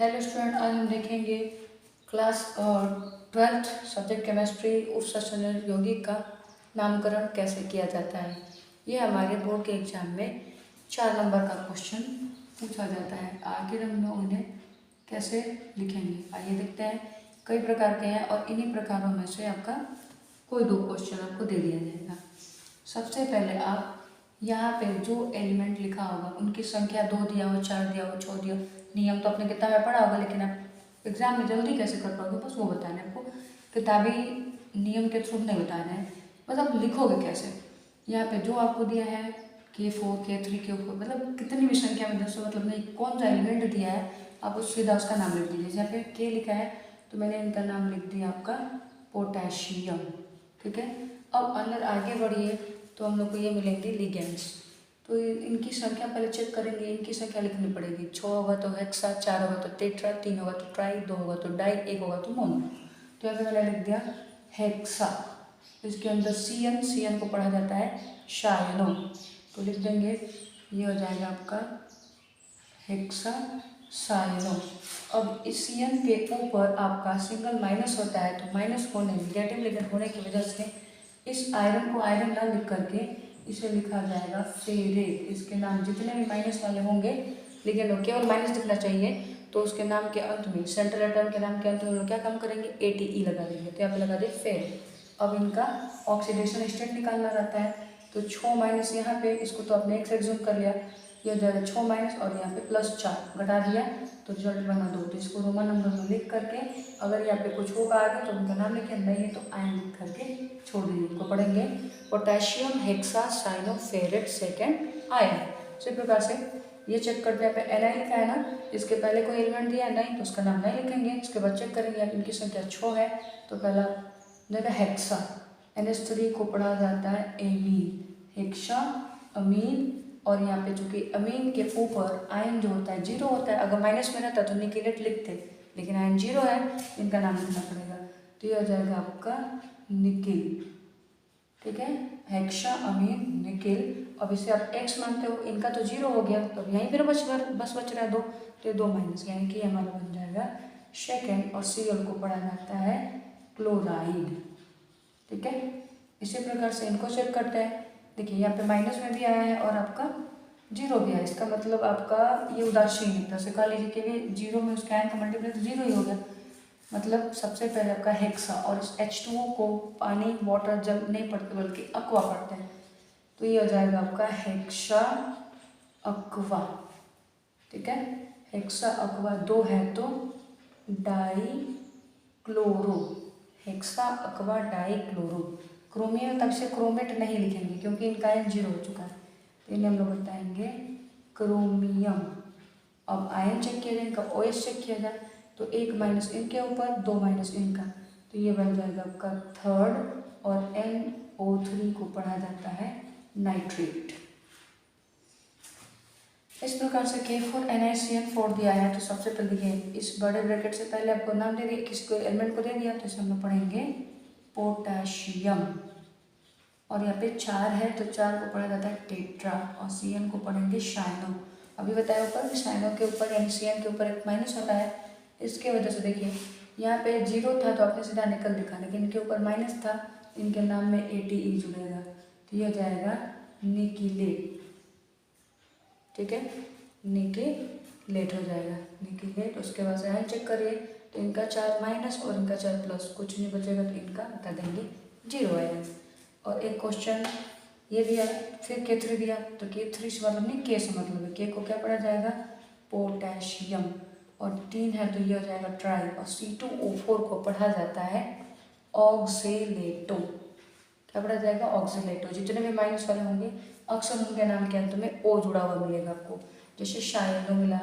Hello student, आज हम देखेंगे क्लास 12th सब्जेक्ट केमिस्ट्री उप सेशन यौगिक का नामकरण कैसे किया जाता है। ये हमारे बोर्ड के एग्जाम में 4 नंबर का क्वेश्चन पूछा जाता है। आखिर हम लोग उन्हें कैसे लिखेंगे, आइए देखते हैं। कई प्रकार के हैं और इन्हीं प्रकारों में से आपका कोई 2 क्वेश्चन आपको दे दिया जाएगा। सबसे पहले आप यहाँ पे जो एलिमेंट लिखा होगा उनकी संख्या 2 दिया हो, 4 दिया हो, 6 दिया हो, नियम तो अपने किताब में पढ़ा होगा, लेकिन आप एग्जाम में जल्दी कैसे कर पाओगे बस वो बताना है आपको। किताबी नियम के थ्रू नहीं बताना है, बस आप लिखोगे कैसे। यहाँ पे जो आपको दिया है K4, K3, K4 मतलब कितनी भी संख्या में 10 मतलब नहीं, कौन सा एलिमेंट दिया है आप उस सीधा उसका नाम लिख दीजिए। यहाँ पे K लिखा है तो मैंने इनका नाम लिख दिया आपका पोटेशियम, ठीक है। अब अंदर आगे बढ़िए तो हम लोग को ये मिलेंगे लिगेंड्स। तो इनकी संख्या पहले चेक करेंगे, इनकी संख्या लिखनी पड़ेगी। 6 होगा तो हेक्सा, 4 होगा तो टेट्रा, 3 होगा तो ट्राई, 2 होगा तो डाई, 1 होगा तो मोनो। तो यहाँ पे मैंने लिख दिया हेक्सा। इसके अंदर सी एन को पढ़ा जाता है शायनो, तो लिख देंगे ये हो जाएगा आपका हेक्सा सायनो। अब इस सी एन के ऊपर आपका सिंगल माइनस होता है, तो माइनस होने नेगेटिव लिगेंड होने की वजह से इस आयरन को आयरन ना लिख करके इसे लिखा जाएगा फेरेट। इसके नाम जितने भी माइनस वाले होंगे लिगेंड हो, केवल माइनस दिखना चाहिए, तो उसके नाम के अंत में सेंट्रल एटम के नाम के अंत में क्या काम करेंगे, ATE लगा देंगे। तो यहाँ पे लगा दिए फेरेट। अब इनका ऑक्सीडेशन स्टेट निकालना रहता है, तो 6 माइनस यहाँ पे, इसको तो आपने 1 से एग्ज्यूम कर लिया, ये हो जाएगा 6 माइनस और यहाँ पे +4 घटा दिया तो रिजल्ट बना 2। तो इसको रोमन नंबर में लिख करके अगर यहाँ पे कुछ होगा आगे तो उनका नाम लिखे, नहीं है तो आयन लिख करके छोड़ दीजिए। इनको पढ़ेंगे potassium hexacyanoferrate second ion. इसी प्रकार से ये चेक करते हैं, यहाँ पे Na लिखा है ना, इसके पहले कोई एलिमेंट दिया है नहीं तो उसका नाम नहीं लिखेंगे। इसके बाद चेक करेंगे इनकी संख्या 6 है तो पहला जगह हेक्सा, NH3 को पढ़ा जाता है एमीन, हेक्सा अमीन। और यहाँ पे चूंकि अमीन के ऊपर आयन जो होता है 0 होता है, अगर माइनस में रहता तो निकेलेट लिखते, लेकिन आयन 0 है, इनका नाम लिखना पड़ेगा। तो ये हो जाएगा आपका निकिल, ठीक है, हेक्सा अमीन निकिल। अब इसे आप X मानते हो, इनका तो 0 हो गया तो यहीं पर बच रहा है 2, तो 2 माइनस, यानी कि हमारा बन जाएगा सेकेंड। और Cl को पढ़ा जाता है क्लोराइड, ठीक है। इसी प्रकार से इनको चेक करते हैं। देखिए यहाँ पे माइनस में भी आया है और आपका 0 भी आया, इसका मतलब आपका ये उदासीन है। तो कह लीजिए कि भी 0 में उसका आयन का मल्टीप्लाई तो 0 ही हो गया। मतलब सबसे पहले आपका हेक्सा, और इस H2O को पानी वाटर जल नहीं पढ़ते बल्कि अक्वा पढ़ते हैं, तो ये हो जाएगा आपका हेक्सा अक्वा, ठीक है। हेक्सा अक्वा 2 है तो die chloro, hexa aqua die chloro. Chromium तक से क्रोमेट नहीं लिखेंगे क्योंकि इनका आयन 0 हो चुका है, तो इन्हें हम लोग बताएंगे क्रोमियम। अब आयन चेक किया जाए, इनका OH चेक किया जाए तो 1 माइनस इनके ऊपर, 2 माइनस इनका, तो ये बन जाएगा आपका थर्ड। और NO3 को पढ़ा जाता है नाइट्रेट। इस प्रकार से K4 NiCN4 दिया है, तो सबसे पहले ये इस बड़े ब्रैकेट से पहले आपको नाम दे दिया, किसी को एलिमेंट को दे दिया, तो इसे हम लोग पढ़ेंगे पोटेशियम। और यहाँ पे 4 है तो 4 को पढ़ा जाता है टेट्रा, और Cn को पढ़ेंगे शाइनो। अभी बताया ऊपर कि शाइनो के ऊपर यानी Cn के ऊपर एक माइनस होता है, इसके वजह से देखिए यहाँ पे 0 था तो आपने सीधा निकल लिखा, लेकिन इनके ऊपर माइनस था, इनके नाम में ATE जुड़ेगा, तो ये हो जाएगा निकिलेट, ठीक है, निकिलेट हो जाएगा निकिलेट। उसके बाद आयन चेक करिए तो इनका 4 माइनस और इनका 4 प्लस, कुछ नहीं बचेगा तो इनका बता देंगे 0 आयन। और एक क्वेश्चन ये दिया, फिर K3 दिया, तो K3 से मतलब नहीं, K से मतलब है, K को क्या पढ़ा जाएगा पोटेशियम। और 3 है तो ये हो जाएगा ट्राई। और C2O4 को पढ़ा जाता है ऑक्जेलेटो, क्या पढ़ा जाएगा ऑक्जेलेटो। जितने भी माइनस वाले होंगे अक्सर उनके नाम के अंत में O जुड़ा हुआ मिलेगा आपको, जैसे शायनो मिला,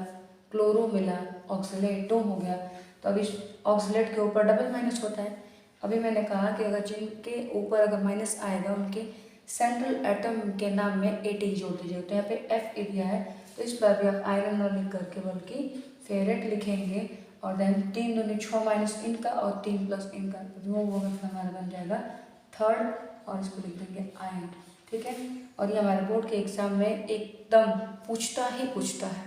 क्लोरो मिला, ऑक्जेलेटो हो गया। तो अब इस ऑक्जेलेट के ऊपर डबल माइनस होता है। अभी मैंने कहा कि अगर जिनके ऊपर अगर माइनस आएगा उनके सेंट्रल एटम के नाम में AT जोड़ दीजिएगा। तो यहाँ पे F दिया है तो इस बार भी आप आयरन न लिख करके बल्कि फेरेट लिखेंगे। और देन 3 दूनी 6 माइनस इनका और 3 प्लस इनका, तो वो हमारा बन जाएगा थर्ड, और इसको लिख देंगे आयन, ठीक है। और ये हमारे बोर्ड के एग्जाम में एकदम पूछता है।